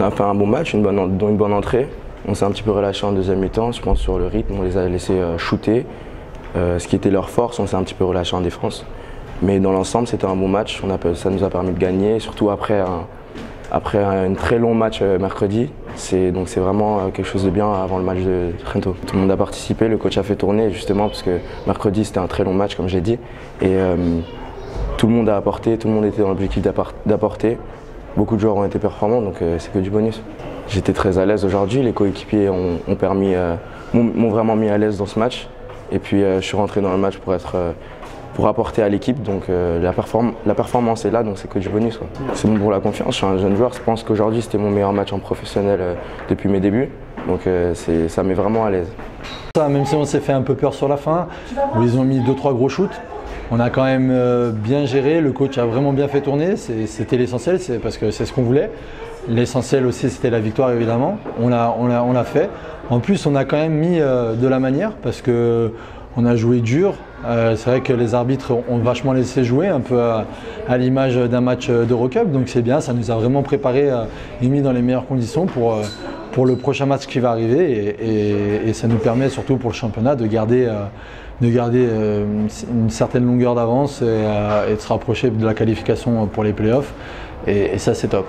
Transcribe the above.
a fait un bon match, dont une bonne entrée. On s'est un petit peu relâché en deuxième mi-temps, je pense sur le rythme, on les a laissés shooter. Ce qui était leur force, on s'est un petit peu relâché en défense. Mais dans l'ensemble, c'était un bon match, ça nous a permis de gagner, surtout après un très long match mercredi. Donc c'est vraiment quelque chose de bien avant le match de Trento. Tout le monde a participé, le coach a fait tourner justement parce que mercredi c'était un très long match comme j'ai dit. Et tout le monde a apporté, tout le monde était dans l'objectif d'apporter. Beaucoup de joueurs ont été performants, donc c'est que du bonus. J'étais très à l'aise aujourd'hui, les coéquipiers m'ont vraiment mis à l'aise dans ce match. Et puis je suis rentré dans le match pour apporter à l'équipe, donc la performance est là, donc c'est que du bonus. C'est bon pour la confiance, je suis un jeune joueur, je pense qu'aujourd'hui c'était mon meilleur match en professionnel depuis mes débuts, donc ça met vraiment à l'aise. Même si on s'est fait un peu peur sur la fin, où ils ont mis 2-3 gros shoots, on a quand même bien géré, le coach a vraiment bien fait tourner, c'était l'essentiel, parce que c'est ce qu'on voulait. L'essentiel aussi c'était la victoire évidemment, on l'a fait. En plus on a quand même mis de la manière, parce qu'on a joué dur. C'est vrai que les arbitres ont vachement laissé jouer, un peu à l'image d'un match d'Eurocup, donc c'est bien, ça nous a vraiment préparé et mis dans les meilleures conditions pour le prochain match qui va arriver et ça nous permet surtout pour le championnat de garder une certaine longueur d'avance et de se rapprocher de la qualification pour les playoffs et ça c'est top.